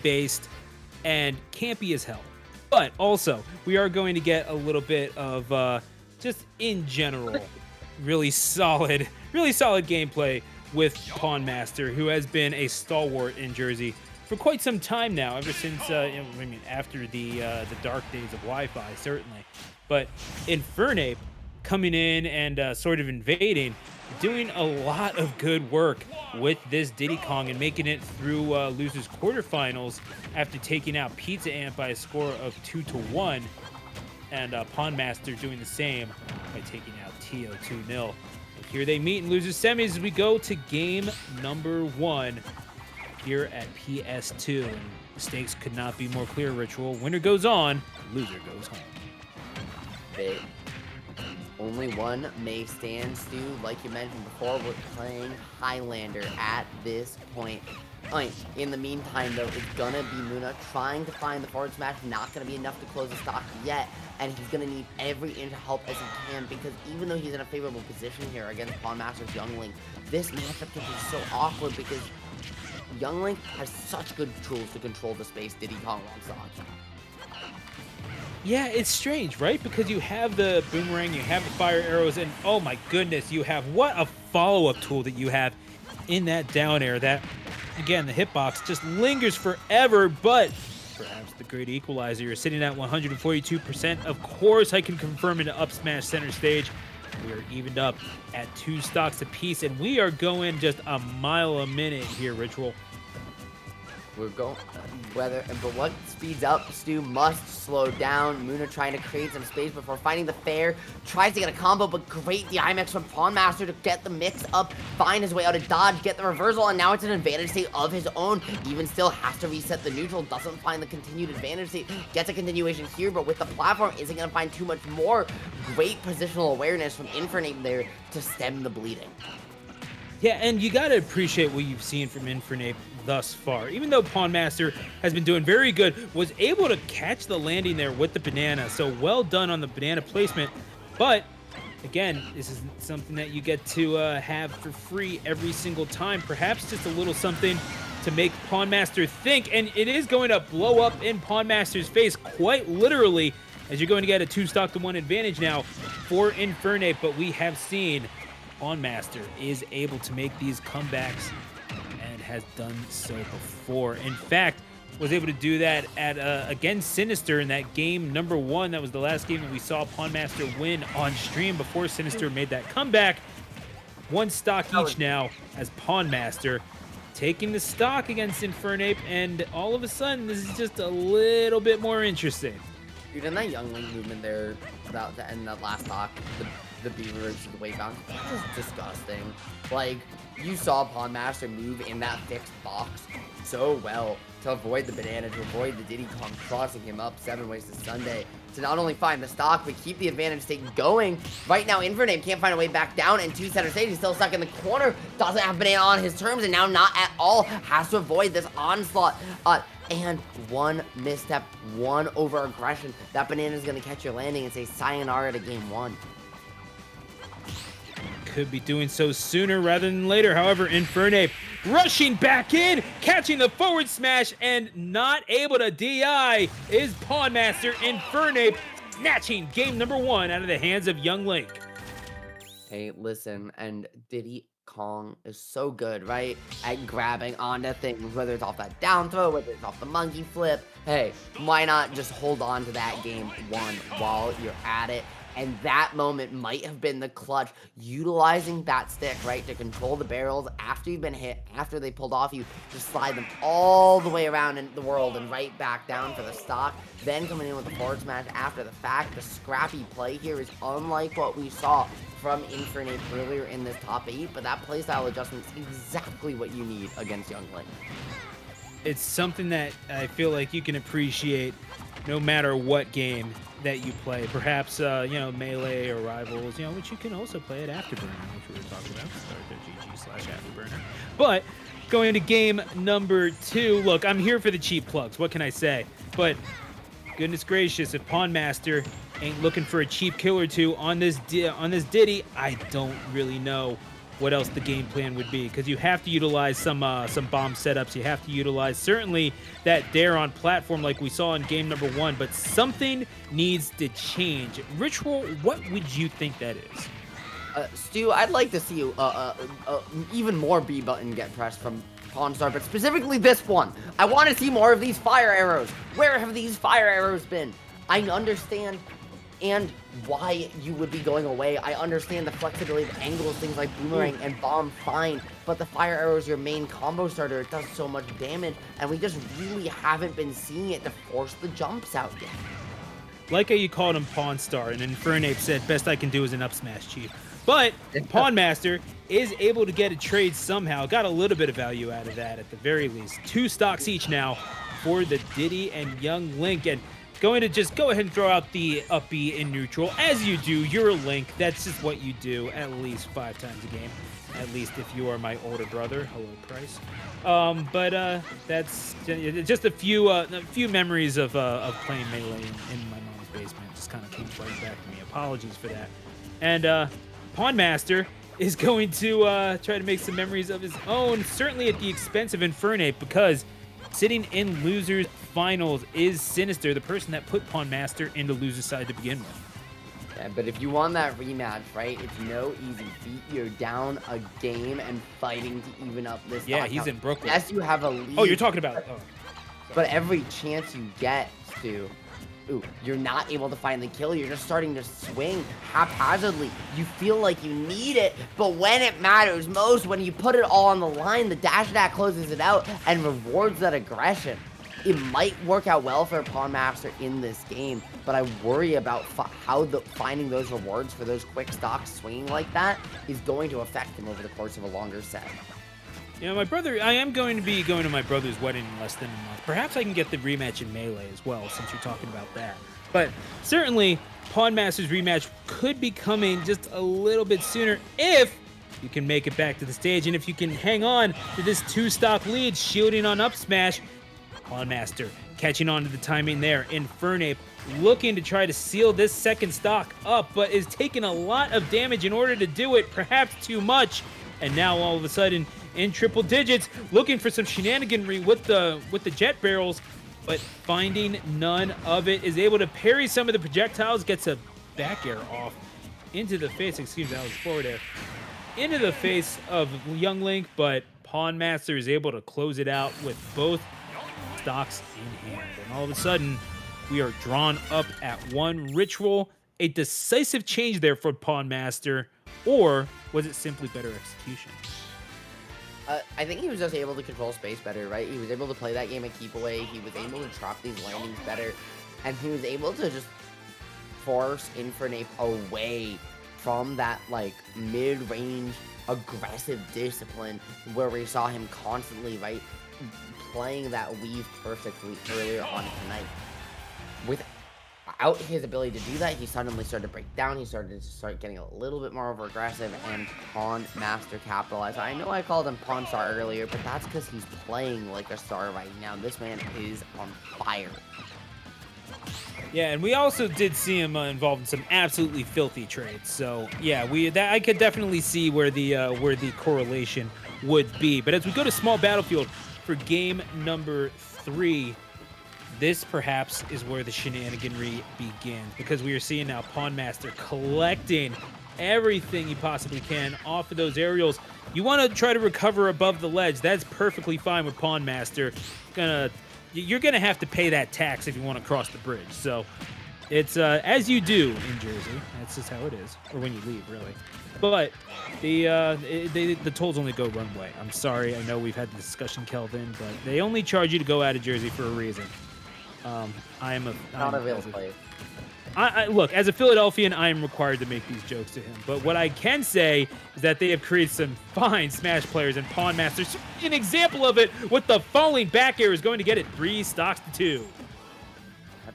based and campy as hell. But also, we are going to get a little bit of just in general, really solid gameplay with Pawnmaster, who has been a stalwart in Jersey for quite some time now, ever since after the dark days of Wi-Fi, certainly. But Infernape coming in and sort of invading, doing a lot of good work with this Diddy Kong and making it through losers quarterfinals after taking out Pizza Ant by a score of 2-1, and Pawnmaster doing the same by taking out Tio 2-0. And here they meet in losers semis as we go to game number 1 here at PS2. And the stakes could not be more clear, Ritual. Winner goes on, loser goes home. Big. Only one may stand, Stu. Like you mentioned before, we're playing Highlander at this point. In the meantime, though, it's gonna be Muna trying to find the forward smash. Not gonna be enough to close the stock yet, and he's gonna need every inch of help as he can, because even though he's in a favorable position here against Pawnmaster's Young Link, this matchup can be so awkward because Young Link has such good tools to control the space Diddy Kong wants to occupy. Yeah, it's strange, right? Because you have the boomerang, you have the fire arrows, and oh my goodness, you have what a follow-up tool that you have in that down air. That, again, the hitbox just lingers forever, but perhaps the great equalizer. You're sitting at 142%. Of course, I can confirm into up smash center stage. We are evened up at 2 stocks apiece, and we are going just a mile a minute here, Ritual. We're going, but what speeds up, Stu must slow down. Muna trying to create some space before finding the fair. Tries to get a combo, but great DI mix from Pawnmaster to get the mix up, find his way out of dodge, get the reversal, and now it's an advantage state of his own. Even still has to reset the neutral, doesn't find the continued advantage state, gets a continuation here, but with the platform, isn't going to find too much more. Great positional awareness from Infernape there to stem the bleeding. Yeah, and you got to appreciate what you've seen from Infernape thus far. Even though Pawnmaster has been doing very good, was able to catch the landing there with the banana. So well done on the banana placement. But again, this is something that you get to have for free every single time. Perhaps just a little something to make Pawnmaster think. And it is going to blow up in Pawnmaster's face quite literally, as you're going to get a 2-stock-to-1 advantage now for Infernape. But we have seen Pawnmaster is able to make these comebacks and has done so before. In fact, was able to do that at against Sinister in that game number 1. That was the last game that we saw Pawnmaster win on stream before Sinister made that comeback. 1 stock each now as Pawnmaster taking the stock against Infernape, and all of a sudden this is just a little bit more interesting. Dude, and that Young Link movement there about to end that last stock, the beavers to the way bounce, that was disgusting. Like, you saw Pawnmaster move in that fixed box so well to avoid the banana, to avoid the Diddy Kong crossing him up 7 ways to Sunday, to not only find the stock, but keep the advantage state going. Right now, Infernape can't find a way back down, and 2 center stage, he's still stuck in the corner, doesn't have banana on his terms, and now not at all has to avoid this onslaught. And 1 misstep, 1 over aggression, that banana is going to catch your landing and say sayonara to game 1. Could be doing so sooner rather than later. However, Infernape rushing back in, catching the forward smash, and not able to DI is Pawnmaster. Infernape snatching game number 1 out of the hands of Young Link. Hey, listen, and Diddy Kong is so good, right, at grabbing onto things, whether it's off that down throw, whether it's off the monkey flip. Hey, why not just hold on to that game 1 while you're at it? And that moment might have been the clutch, utilizing that stick, right, to control the barrels after you've been hit, after they pulled off you, to slide them all the way around in the world and right back down for the stock, then coming in with the forward smash after the fact. The scrappy play here is unlike what we saw from Infernape earlier in this top 8, but that playstyle adjustment is exactly what you need against Young Link. It's something that I feel like you can appreciate no matter what game that you play. Perhaps, Melee or Rivals, which you can also play at Afterburner, which we were talking about. Start.gg/Afterburner. But going into game number 2, look, I'm here for the cheap plugs. What can I say? But goodness gracious, if Pawnmaster ain't looking for a cheap kill or two on this Diddy, I don't really know what else the game plan would be, because you have to utilize some bomb setups. You have to utilize certainly that dare on platform like we saw in game number 1, but something needs to change. Ritual, what would you think that is? Stu, I'd like to see even more B button get pressed from Pawnstar, but specifically this one. I want to see more of these fire arrows. Where have these fire arrows been? I understand and why you would be going away. I understand the flexibility of angles, things like boomerang and bomb, fine, but the fire arrow is your main combo starter. It does so much damage, and we just really haven't been seeing it to force the jumps out yet. Like how you called him Pawnstar, and Infernape said, best I can do is an up smash, Chief. But Pawnmaster is able to get a trade somehow. Got a little bit of value out of that at the very least. 2 stocks each now for the Diddy and Young Link. And going to just go ahead and throw out the up B in neutral. As you do, you're a Link. That's just what you do at least 5 times a game. At least if you are my older brother. Hello, Price. That's just a few memories of playing Melee in my mom's basement. Just kind of came right back to me. Apologies for that. And Pawnmaster is going to try to make some memories of his own, certainly at the expense of Infernape, because sitting in losers finals is Sinister, the person that put Pawnmaster into loser side to begin with. Yeah, but if you want that rematch, right, it's no easy feat. You're down a game and fighting to even up this. Yeah, he's in Brooklyn. Yes, you have a lead. Oh, you're talking about. Oh, but every chance you get to. Ooh, you're not able to find the kill. You're just starting to swing haphazardly. You feel like you need it, but when it matters most, when you put it all on the line, the dash attack closes it out and rewards that aggression. It might work out well for Pawnmaster in this game, but I worry about how finding those rewards for those quick stocks swinging like that is going to affect him over the course of a longer set. You know, my brother, I am going to be going to my brother's wedding in less than a month. Perhaps I can get the rematch in Melee as well, since you're talking about that. But certainly, Pawnmaster's rematch could be coming just a little bit sooner if you can make it back to the stage, and if you can hang on to this 2-stock lead, shielding on up smash. Pawnmaster catching on to the timing there. Infernape looking to try to seal this second stock up, but is taking a lot of damage in order to do it, perhaps too much. And now all of a sudden, in triple digits, looking for some shenaniganry with the jet barrels, but finding none of it. Is able to parry some of the projectiles, gets a back air off into the face. Excuse me, that was forward air. Into the face of Young Link, but Pawnmaster is able to close it out with both stocks in hand. And all of a sudden, we are drawn up at 1. Ritual, a decisive change there for Pawnmaster, or was it simply better execution? I think he was just able to control space better, right? He was able to play that game and keep away. He was able to trap these landings better. And he was able to just force Infernape away from that, like, mid-range, aggressive discipline where we saw him constantly, right, playing that weave perfectly earlier on tonight. Without his ability to do that, he suddenly started to break down. He started to getting a little bit more over aggressive, and Pawnmaster capitalized. I know I called him Pawnstar earlier, but that's because he's playing like a star right now. This man is on fire. Yeah, and we also did see him involved in some absolutely filthy trades. So yeah, I could definitely see where the correlation would be. But as we go to small battlefield for game number 3. This perhaps is where the shenaniganry begins, because we are seeing now Pawnmaster collecting everything he possibly can off of those aerials. You want to try to recover above the ledge. That's perfectly fine with Pawnmaster. You're gonna have to pay that tax if you want to cross the bridge. So it's as you do in Jersey. That's just how it is, or when you leave, really. But the tolls only go one way. I'm sorry. I know we've had the discussion, Kelvin, but they only charge you to go out of Jersey for a reason. Not a real place. Look, as a Philadelphian, I am required to make these jokes to him. But what I can say is that they have created some fine Smash players, and Pawnmaster, an example of it with the falling back air, is going to get it 3 stocks to 2.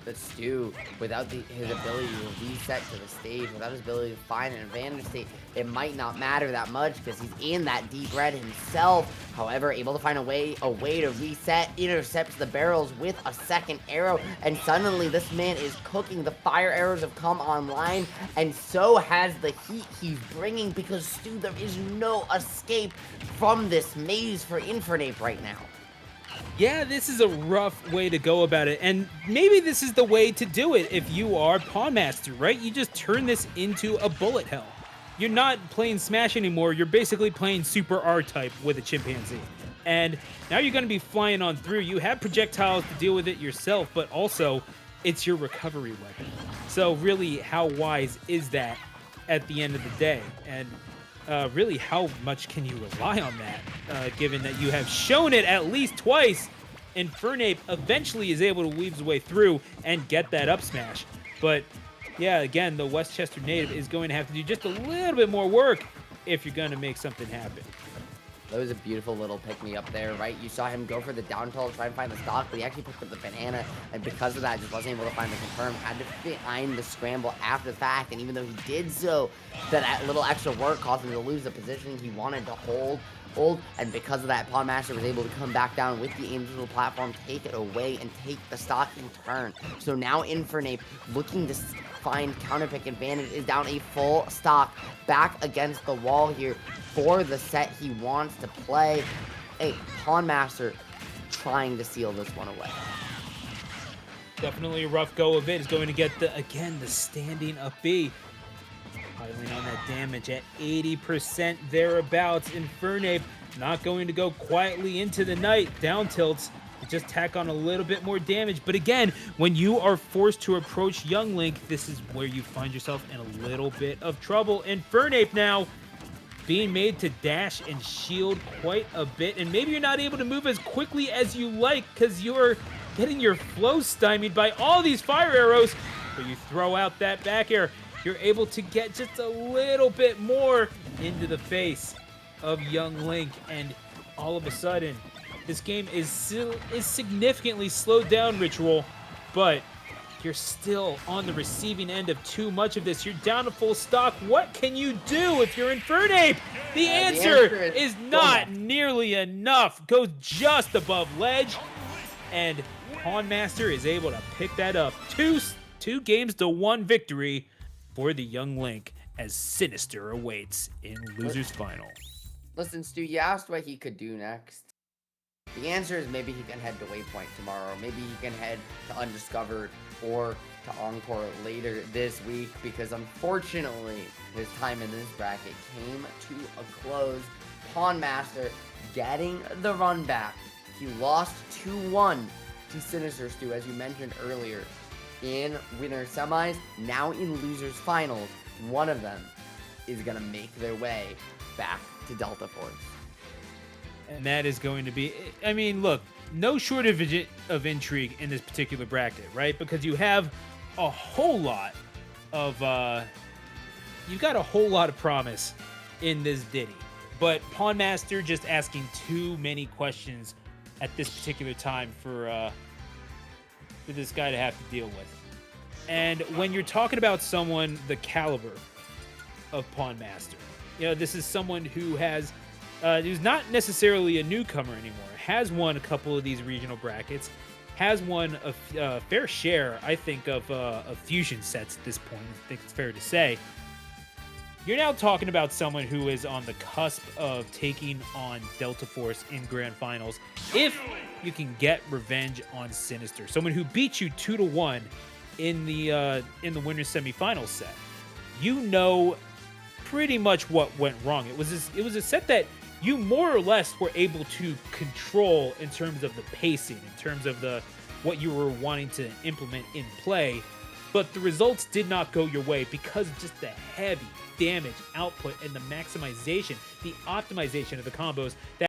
But Stu, without his ability to reset to the stage, without his ability to find an advantage state, it might not matter that much because he's in that deep red himself. However, able to find a way to reset, intercepts the barrels with a second arrow, and suddenly this man is cooking. The fire arrows have come online, and so has the heat he's bringing, because Stu, there is no escape from this maze for Infernape right now. Yeah, this is a rough way to go about it, and maybe this is the way to do it if you are Pawnmaster, right? You just turn this into a bullet hell. You're not playing Smash anymore, you're basically playing Super R-Type with a chimpanzee. And now you're going to be flying on through. You have projectiles to deal with it yourself, but also it's your recovery weapon. So really, how wise is that at the end of the day? And really, how much can you rely on that, given that you have shown it at least twice? Infernape eventually is able to weave his way through and get that up smash. But yeah, again, the Westchester native is going to have to do just a little bit more work if you're going to make something happen. That was a beautiful little pick-me-up there, right? You saw him go for the down tilt, try and find the stock, but he actually picked up the banana, and because of that, just wasn't able to find the confirm. Had to find the scramble after the fact, and even though he did so, that little extra work caused him to lose the position he wanted to hold, and because of that, Pawnmaster was able to come back down with the individual platform, take it away, and take the stock in turn. So now Infernape, looking to find counterpick advantage, is down a full stock, back against the wall here for the set he wants to play. Hey, Pawnmaster trying to seal this one away. Definitely a rough go of it. Is going to get the standing up B. Piling on that damage at 80% thereabouts. Infernape not going to go quietly into the night. Down tilts to just tack on a little bit more damage. But again, when you are forced to approach Young Link, this is where you find yourself in a little bit of trouble. Infernape now being made to dash and shield quite a bit. And maybe you're not able to move as quickly as you like because you're getting your flow stymied by all these fire arrows. But you throw out that back air, you're able to get just a little bit more into the face of Young Link, and all of a sudden, this game is significantly slowed down, Ritual, but you're still on the receiving end of too much of this. You're down to full stock. What can you do if you're Infernape? The answer is not nearly enough. Goes just above ledge, and Pawnmaster is able to pick that up. Two games to one victory for the Young Link as Sinister awaits in Losers Final. Listen, Stu, you asked what he could do next. The answer is maybe he can head to Waypoint tomorrow. Maybe he can head to Undiscovered or to Encore later this week, because unfortunately, his time in this bracket came to a close. Pawnmaster getting the run back. He lost 2-1 to Sinister, Stu, as you mentioned earlier, in winner semis. Now in losers finals, one of them is going to make their way back to Delta Force. And that is going to be, I mean, look, no shortage of intrigue in this particular bracket, right? Because you have a whole lot of, you've got a whole lot of promise in this Diddy. But Pawnmaster just asking too many questions at this particular time for this guy to have to deal with. And when you're talking about someone the caliber of Pawnmaster, you know, this is someone who has, who's not necessarily a newcomer anymore, has won a couple of these regional brackets, has won a fair share, I think, of fusion sets at this point. I think it's fair to say. You're now talking about someone who is on the cusp of taking on Delta Force in Grand Finals. If you can get revenge on Sinister, someone who beat you 2-1 in the winner's semifinal set, you know pretty much what went wrong. It was a set that you more or less were able to control in terms of the pacing, in terms of what you were wanting to implement in play, but the results did not go your way because of just the heavy damage output and the maximization, the optimization of the combos that